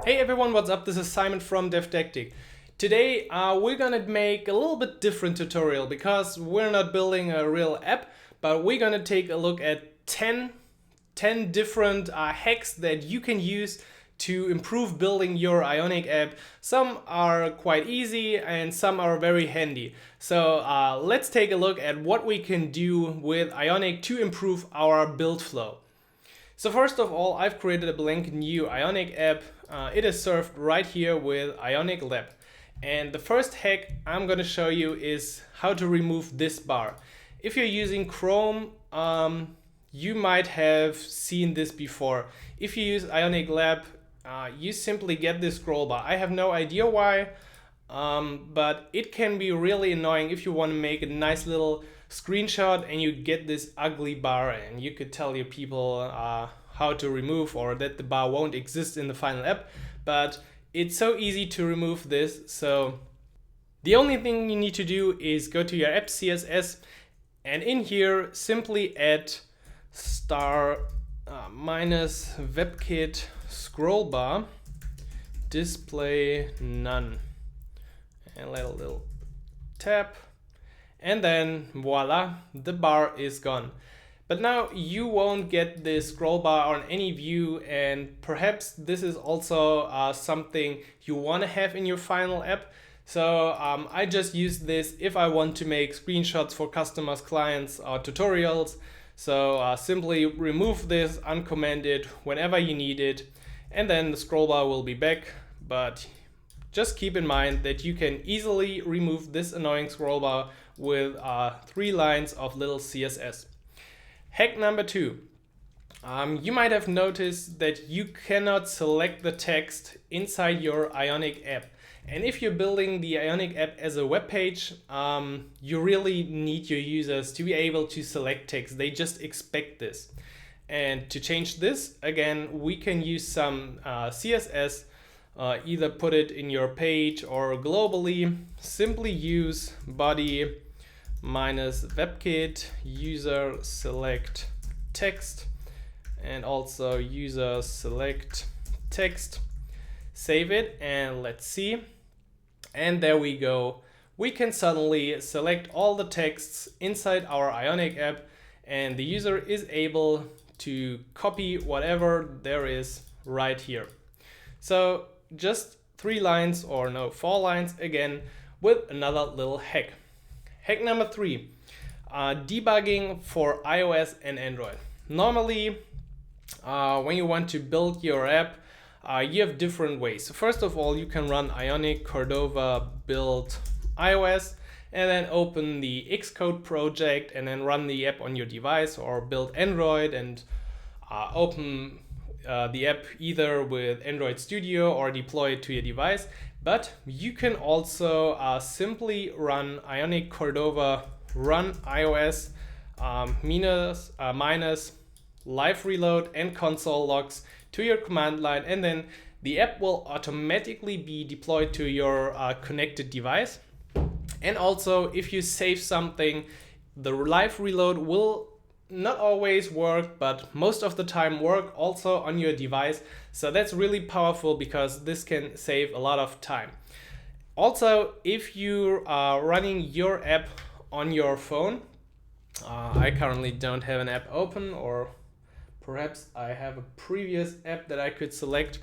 Hey everyone, what's up? This is Simon from DevTactic. Today we're gonna make a little bit different tutorial because we're not building a real app, but we're gonna take a look at 10 different hacks that you can use to improve building your Ionic app. Some are quite easy and some are very handy. So let's take a look at what we can do with Ionic to improve our build flow. So first of all, I've created a blank new Ionic app. It is served right here with Ionic Lab. And the first hack I'm going to show you is how to remove this bar. If you're using Chrome, you might have seen this before. If you use Ionic Lab, you simply get this scroll bar. I have no idea why, but it can be really annoying if you want to make a nice little screenshot and you get this ugly bar, and you could tell your people how to remove, or that the bar won't exist in the final app. But it's so easy to remove this. So the only thing you need to do is go to your app CSS, and in here simply add star minus WebKit scroll bar display none, and let a little tap. And then voila, the bar is gone. But now you won't get this scroll bar on any view, and perhaps this is also something you want to have in your final app. So I just use this if I want to make screenshots for customers, clients, or tutorials. So simply remove this, uncomment it whenever you need it, and then the scroll bar will be back. But just keep in mind that you can easily remove this annoying scroll bar with 3 lines of little CSS. Hack number 2. You might have noticed that you cannot select the text inside your Ionic app. And if you're building the Ionic app as a web page, you really need your users to be able to select text. They just expect this. And to change this, again, we can use some CSS. Either put it in your page or globally. Simply use body minus WebKit user select text, and also user select text. Save it and let's see. And there we go. We can suddenly select all the texts inside our Ionic app, and the user is able to copy whatever there is right here. So just 3 lines, or no, 4 lines again, with another little hack. Hack number 3, debugging for iOS and Android. Normally, when you want to build your app, you have different ways. So first of all, you can run Ionic Cordova build iOS, and then open the Xcode project and then run the app on your device, or build Android and open the app either with Android Studio or deploy it to your device. But you can also simply run Ionic Cordova run iOS minus live reload and console logs to your command line, and then the app will automatically be deployed to your connected device. And also, if you save something, the live reload will not always work, but most of the time work also on your device. So that's really powerful because this can save a lot of time. Also, if you are running your app on your phone, I currently don't have an app open, or perhaps I have a previous app that I could select.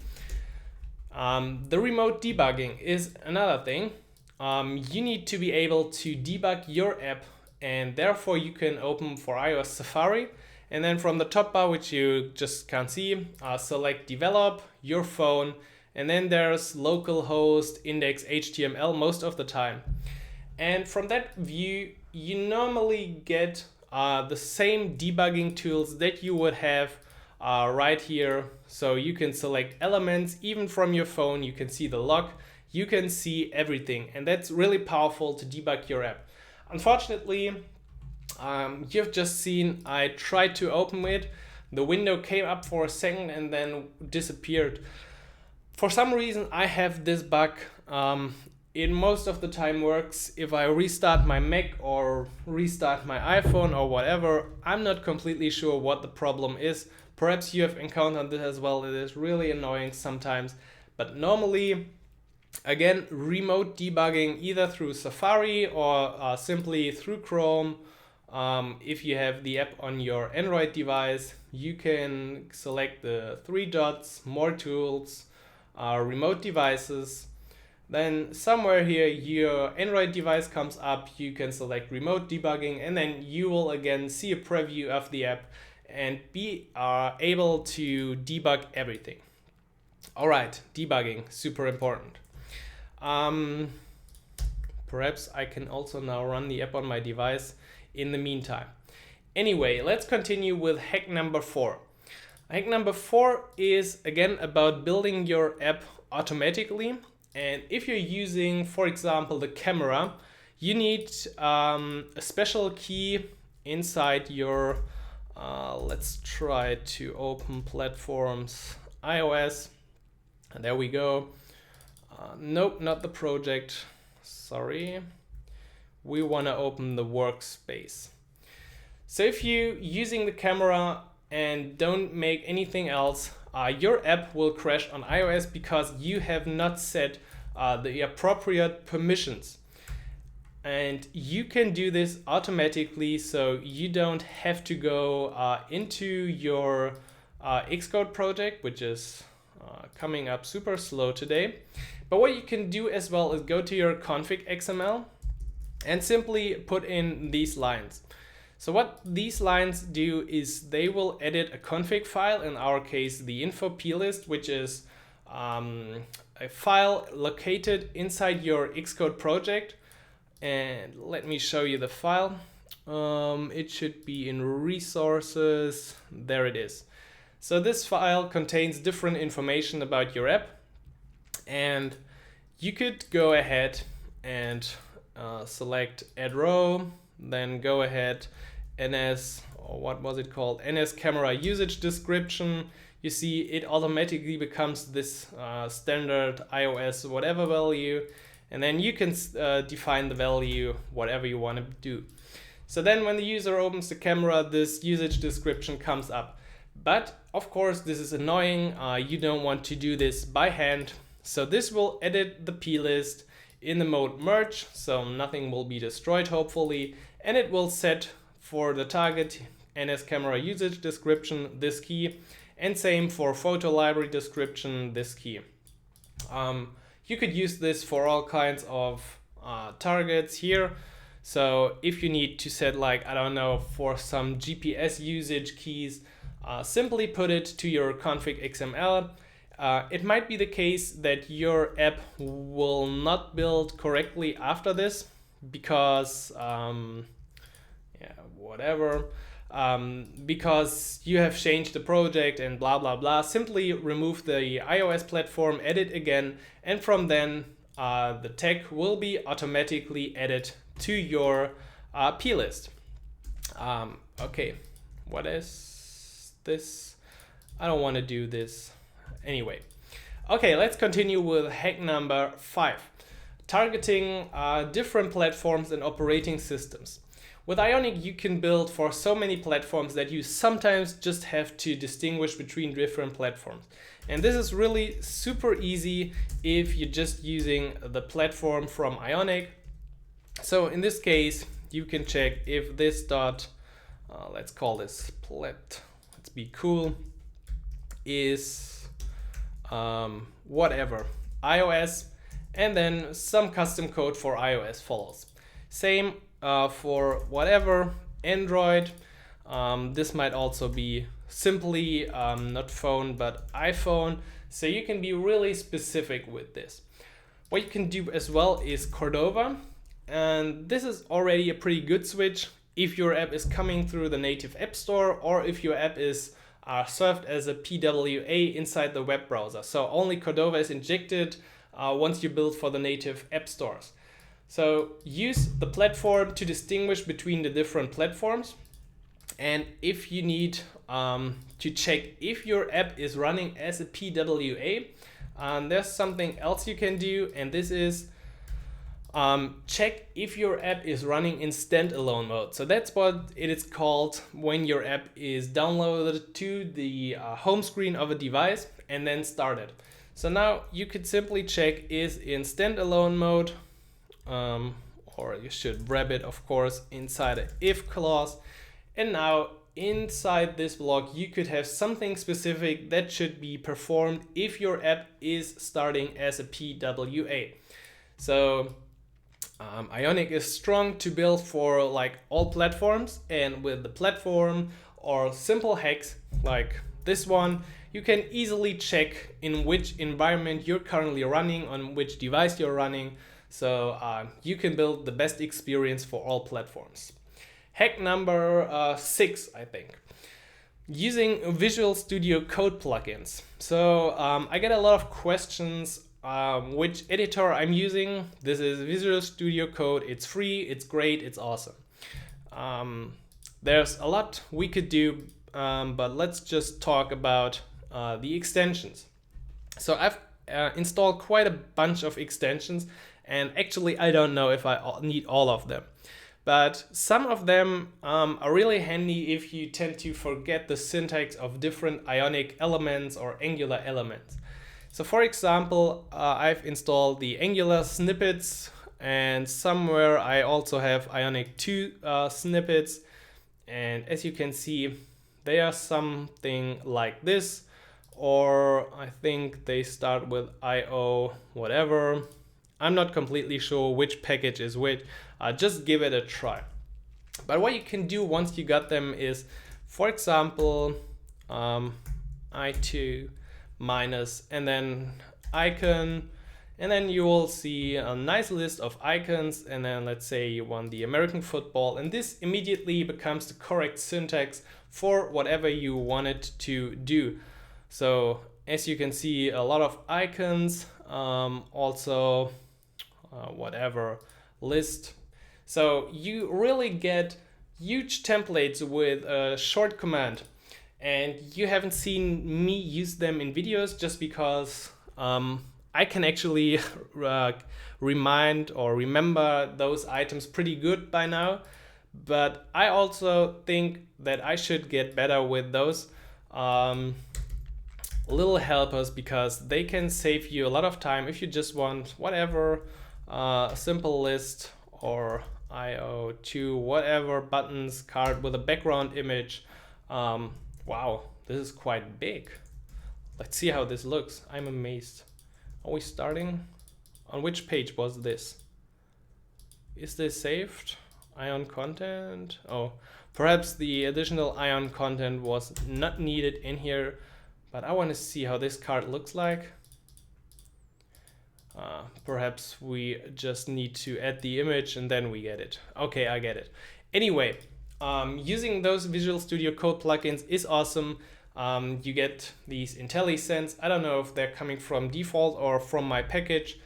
The remote debugging is another thing. You need to be able to debug your app, and therefore you can open for iOS Safari, and then from the top bar, which you just can't see, select develop, your phone, and then there's localhost index HTML most of the time. And from that view, you normally get the same debugging tools that you would have right here. So you can select elements even from your phone, you can see the log, you can see everything, and that's really powerful to debug your app. Unfortunately, you've just seen I tried to open it, the window came up for a second and then disappeared. For some reason I have this bug. It most of the time works if I restart my Mac or restart my iPhone or whatever. I'm not completely sure what the problem is. Perhaps you have encountered this as well. It is really annoying sometimes. But normally, again, remote debugging either through Safari or simply through Chrome. If you have the app on your Android device, you can select the 3 dots, more tools, remote devices. Then somewhere here, your Android device comes up, you can select remote debugging, and then you will again see a preview of the app and be able to debug everything. All right, debugging, super important. Perhaps I can also now run the app on my device in the meantime. Anyway, let's continue with hack number 4. Hack number 4 is again about building your app automatically. And if you're using, for example, the camera, you need a special key inside your, let's try to open platforms, iOS. And there we go. Nope, not the project. Sorry. We want to open the workspace. So if you're using the camera and don't make anything else, your app will crash on iOS because you have not set the appropriate permissions. And you can do this automatically, so you don't have to go into your Xcode project, which is coming up super slow today. But what you can do as well is go to your config XML and simply put in these lines. So what these lines do is they will edit a config file, in our case the info plist, which is a file located inside your Xcode project. And let me show you the file. It should be in resources. There it is. So this file contains different information about your app, and you could go ahead and select add row, then go ahead NS, or what was it called? NS camera usage description. You see it automatically becomes this standard iOS whatever value, and then you can define the value whatever you want to do. So then when the user opens the camera, this usage description comes up. But of course this is annoying, you don't want to do this by hand. So this will edit the plist in the mode merge, so nothing will be destroyed hopefully, and it will set for the target NS camera usage description this key, and same for photo library description this key. You could use this for all kinds of targets here. So if you need to set, like, I don't know, for some GPS usage keys, simply put it to your config XML. It might be the case that your app will not build correctly after this because, whatever, because you have changed the project and blah, blah, blah. Simply remove the iOS platform, edit again, and from then the tag will be automatically added to your plist. Okay, what is this? I don't want to do this. Anyway, okay, let's continue with hack number 5. Targeting different platforms and operating systems. With Ionic, you can build for so many platforms that you sometimes just have to distinguish between different platforms. And this is really super easy if you're just using the platform from Ionic. So in this case, you can check if this dot, let's call this plat, let's be cool, is whatever, iOS, and then some custom code for iOS follows. Same for whatever, Android. This might also be simply not phone but iPhone, so you can be really specific with this. What you can do as well is Cordova, and this is already a pretty good switch if your app is coming through the native app store or if your app is served as a PWA inside the web browser. So only Cordova is injected once you build for the native app stores. So use the platform to distinguish between the different platforms. And if you need to check if your app is running as a PWA, there's something else you can do, and this is check if your app is running in standalone mode. So that's what it is called when your app is downloaded to the home screen of a device and then started. So now you could simply check is in standalone mode, or you should wrap it, of course, inside an if clause. And now inside this block, you could have something specific that should be performed if your app is starting as a PWA. So Ionic is strong to build for like all platforms, and with the platform or simple hacks like this one, you can easily check in which environment you're currently running, on which device you're running, so you can build the best experience for all platforms. Hack number 6, I think. Using Visual Studio Code plugins. So I get a lot of questions which editor I'm using. This is Visual Studio Code. It's free, it's great, it's awesome. There's a lot we could do, but let's just talk about the extensions. So I've installed quite a bunch of extensions, and actually I don't know if I need all of them. But some of them are really handy if you tend to forget the syntax of different Ionic elements or Angular elements. So for example, I've installed the Angular snippets, and somewhere I also have Ionic 2 snippets. And as you can see, they are something like this, or I think they start with IO whatever. I'm not completely sure which package is which. Just give it a try. But what you can do once you got them is, for example, I2 minus and then icon, and then you will see a nice list of icons, and then let's say you want the American football, and this immediately becomes the correct syntax for whatever you wanted to do. So as you can see, a lot of icons, also whatever list. So you really get huge templates with a short command, and you haven't seen me use them in videos just because I can actually remind or remember those items pretty good by now. But I also think that I should get better with those little helpers, because they can save you a lot of time if you just want whatever simple list or IO2 whatever buttons card with a background image. Wow, this is quite big. Let's see how this looks. I'm amazed. Are we starting? On which page was this? Is this saved? Ion content? Oh, perhaps the additional Ion content was not needed in here, but I want to see how this card looks like. Perhaps we just need to add the image and then we get it. Okay, I get it. Anyway, using those Visual Studio Code plugins is awesome. You get these IntelliSense. I don't know if they're coming from default or from my package,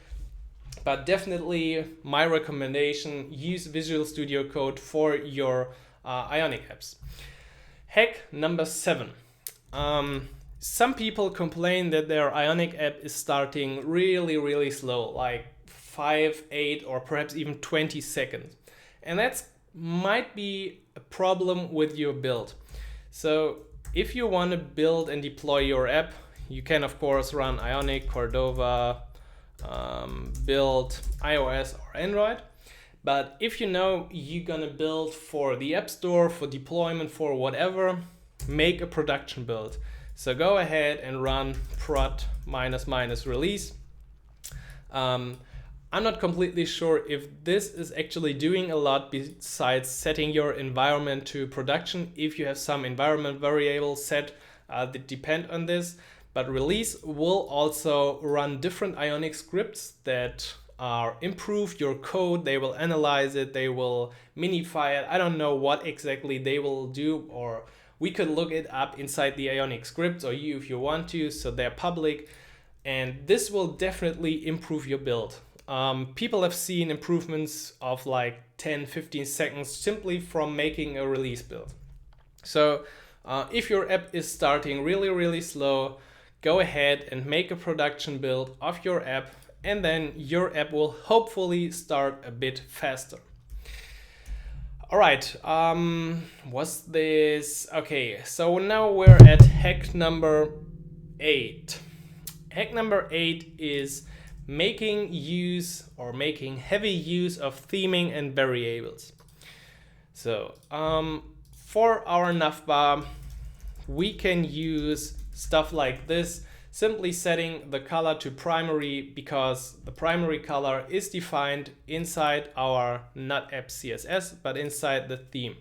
but definitely my recommendation, use Visual Studio Code for your Ionic apps. Hack number 7. Some people complain that their Ionic app is starting really slow, like 5, 8, or perhaps even 20 seconds. And that might be a problem with your build. So if you want to build and deploy your app, you can of course run Ionic, Cordova, build iOS or Android. But if you know you're gonna build for the App Store, for deployment, for whatever, make a production build. So go ahead and run prod -- release. I'm not completely sure if this is actually doing a lot besides setting your environment to production. If you have some environment variables set that depend on this, but release will also run different Ionic scripts that are improve your code. They will analyze it, they will minify it. I don't know what exactly they will do, or we could look it up inside the Ionic scripts, or you if you want to, so they're public, and this will definitely improve your build. People have seen improvements of like 10-15 seconds simply from making a release build. So if your app is starting really slow, go ahead and make a production build of your app, and then your app will hopefully start a bit faster. All right, was this okay? So now we're at hack number 8. Hack number 8 is making heavy use of theming and variables. So for our navbar, we can use stuff like this, simply setting the color to primary because the primary color is defined inside our not app CSS, but inside the theme.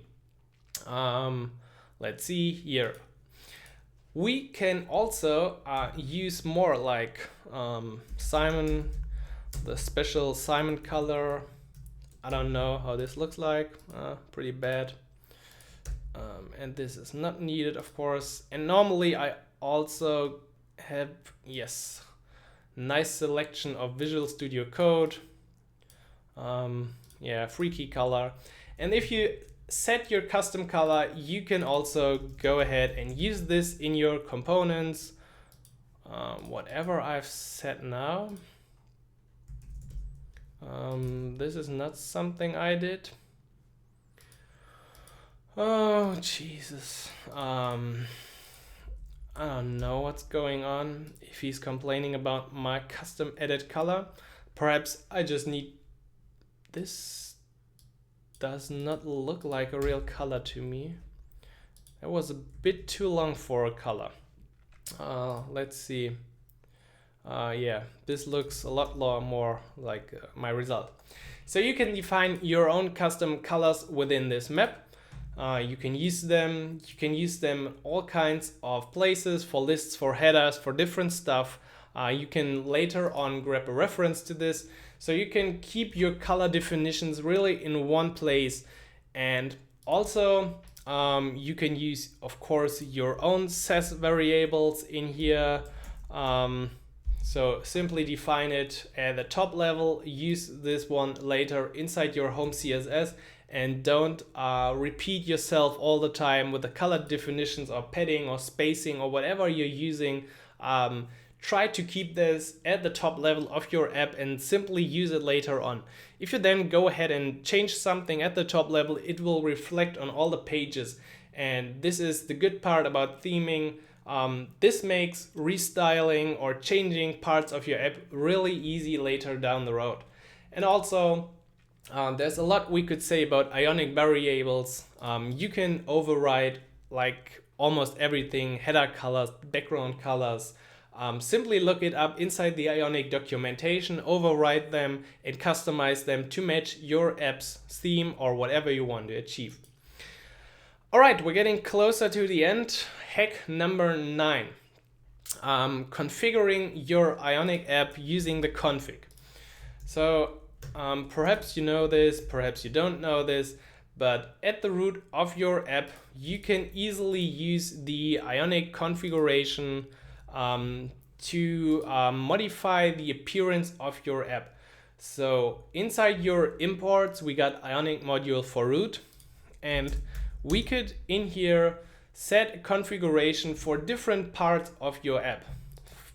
Let's see here. We can also use more like Simon, the special Simon color. I don't know how this looks like, pretty bad. And this is not needed, of course. And normally I also have, yes, nice selection of Visual Studio Code. Yeah, freaky color. And if you set your custom color, you can also go ahead and use this in your components. Whatever I've set now. This is not something I did. Oh, Jesus. I don't know what's going on. If he's complaining about my custom edit color, perhaps I just need... This does not look like a real color to me. That was a bit too long for a color. Let's see. Yeah, this looks a lot more like my result. So you can define your own custom colors within this map. You can use them. You can use them all kinds of places, for lists, for headers, for different stuff. You can later on grab a reference to this. So you can keep your color definitions really in one place. And also you can use, of course, your own sass variables in here. So simply define it at the top level, use this one later inside your home CSS, and don't repeat yourself all the time with the color definitions or padding or spacing or whatever you're using. Try to keep this at the top level of your app and simply use it later on. If you then go ahead and change something at the top level, it will reflect on all the pages. And this is the good part about theming. This makes restyling or changing parts of your app really easy later down the road. And also, there's a lot we could say about Ionic variables. You can override like almost everything, header colors, background colors. Simply look it up inside the Ionic documentation, override them and customize them to match your app's theme or whatever you want to achieve. All right, we're getting closer to the end. Hack number 9, configuring your Ionic app using the config. So perhaps you know this, perhaps you don't know this, but at the root of your app, you can easily use the Ionic configuration to modify the appearance of your app. So inside your imports, we got Ionic module for root, and we could in here set a configuration for different parts of your app.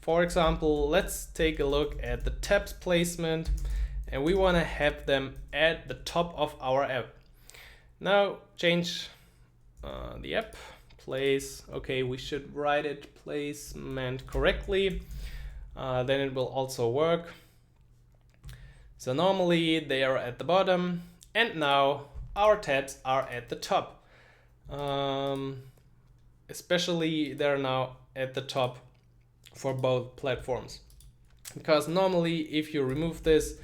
For example, let's take a look at the tabs placement, and we want to have them at the top of our app. Now change the app place. Okay, we should write it placement correctly. Then it will also work. So normally they are at the bottom, and now our tabs are at the top. Especially they're now at the top for both platforms, because normally if you remove this,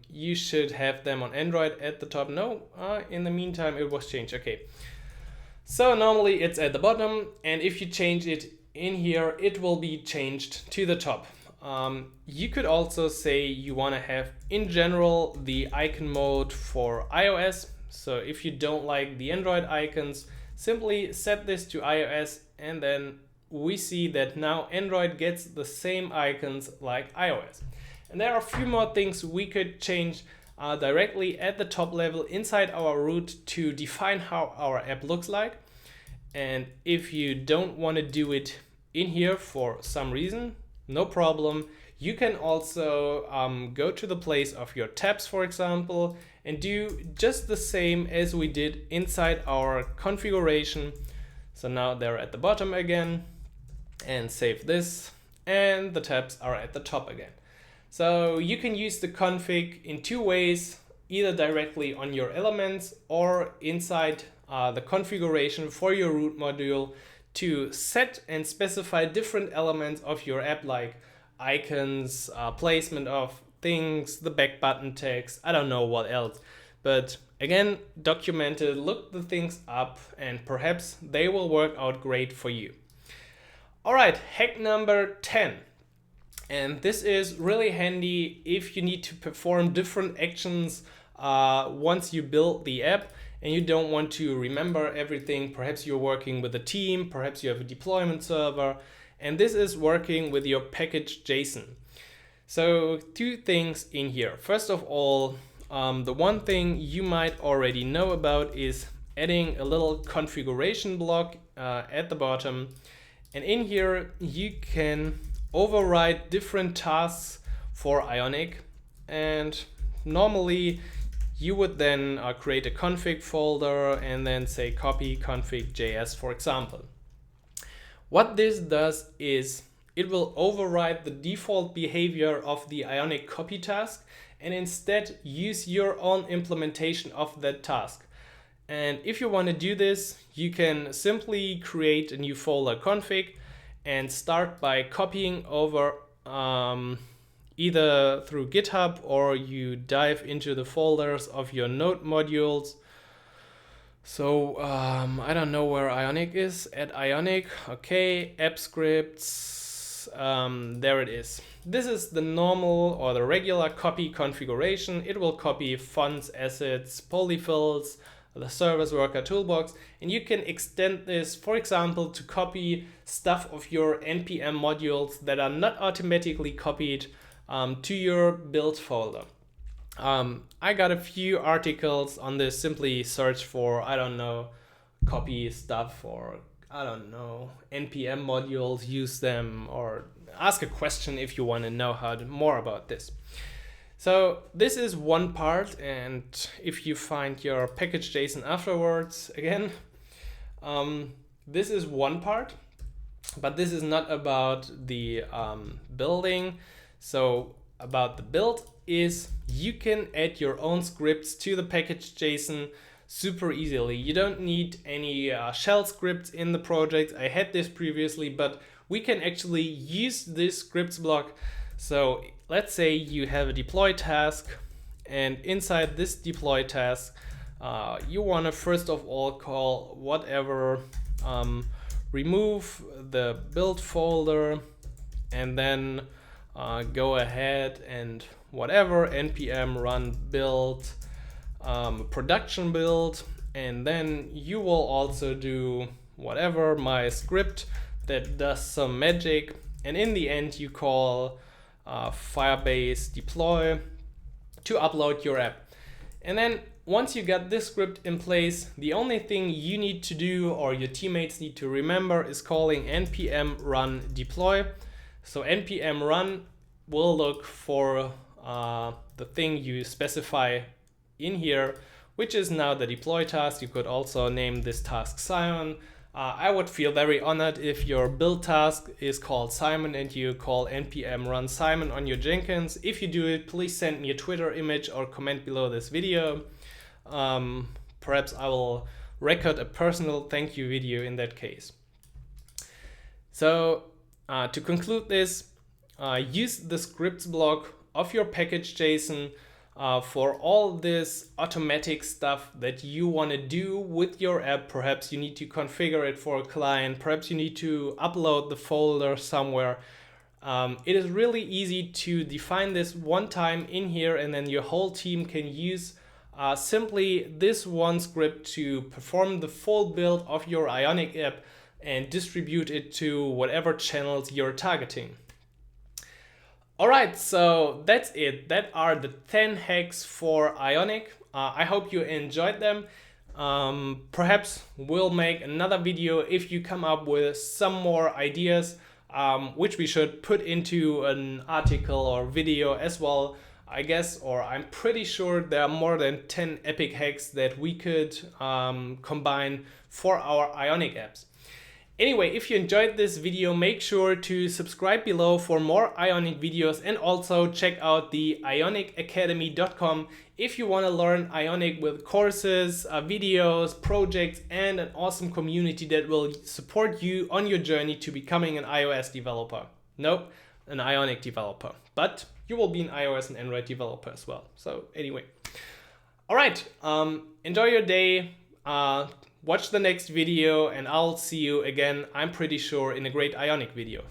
you should have them on Android at the top. No, in the meantime it was changed. Okay, so normally it's at the bottom, and if you change it in here, it will be changed to the top. You could also say you want to have in general the icon mode for iOS. So if you don't like the Android icons, simply set this to iOS, and then we see that now Android gets the same icons like iOS. And there are a few more things we could change directly at the top level inside our root to define how our app looks like. And if you don't want to do it in here for some reason, no problem. You can also go to the place of your tabs, for example, and do just the same as we did inside our configuration. So now they're at the bottom again, and save this. and the tabs are at the top again. So you can use the config in two ways, either directly on your elements or inside the configuration for your root module to set and specify different elements of your app, like icons, placement of things, the back button text, I don't know what else. But again, document it, look the things up, and perhaps they will work out great for you. All right, hack number 10. And this is really handy if you need to perform different actions once you build the app and you don't want to remember everything. Perhaps you're working with a team, perhaps you have a deployment server, and this is working with your package JSON. So two things in here. First of all, the one thing you might already know about is adding a little configuration block at the bottom. And in here, you can override different tasks for Ionic. And normally you would then create a config folder and then say copy config.js, for example. What this does is it will override the default behavior of the Ionic copy task and instead use your own implementation of that task. And if you want to do this, you can simply create a new folder config and start by copying over either through GitHub, or you dive into the folders of your node modules. So I don't know where Ionic is. At Ionic, okay, app scripts, there it is. This is the normal or the regular copy configuration. It will copy fonts, assets, polyfills, the service worker toolbox, and you can extend this, for example, to copy stuff of your npm modules that are not automatically copied to your build folder. I got a few articles on this. Simply search for, I don't know, copy stuff, or I don't know, npm modules, use them, or ask a question if you want to know more about this. So this is one part, and if you find your package JSON afterwards, again, this is one part, but this is not about the building. So about the build is you can add your own scripts to the package JSON super easily. You don't need any shell scripts in the project. I had this previously, but we can actually use this scripts block. So let's say you have a deploy task, and inside this deploy task, you want to first of all call whatever, remove the build folder, and then go ahead and whatever npm run build, production build, and then you will also do whatever my script that does some magic, and in the end you call Firebase deploy to upload your app. And then once you got this script in place, the only thing you need to do, or your teammates need to remember, is calling npm run deploy. So npm run will look for the thing you specify in here, which is now the deploy task. You could also name this task Simon. I would feel very honored if your build task is called Simon and you call npm run Simon on your Jenkins. If you do it, please send me a Twitter image or comment below this video. Perhaps I will record a personal thank you video in that case. So to conclude this, use the scripts block of your package JSON for all this automatic stuff that you want to do with your app. Perhaps you need to configure it for a client. Perhaps you need to upload the folder somewhere. It is really easy to define this one time in here, and then your whole team can use simply this one script to perform the full build of your Ionic app and distribute it to whatever channels you're targeting. Alright, so that's it. That are the 10 hacks for Ionic. I hope you enjoyed them. Perhaps we'll make another video if you come up with some more ideas, which we should put into an article or video as well, I guess, or I'm pretty sure there are more than 10 epic hacks that we could combine for our Ionic apps. Anyway, if you enjoyed this video, make sure to subscribe below for more Ionic videos, and also check out the ionicacademy.com if you want to learn Ionic with courses, videos, projects, and an awesome community that will support you on your journey to becoming an iOS developer. Nope, an Ionic developer. But you will be an iOS and Android developer as well. So anyway. All right, enjoy your day. Watch the next video, and I'll see you again, I'm pretty sure, in a great Ionic video.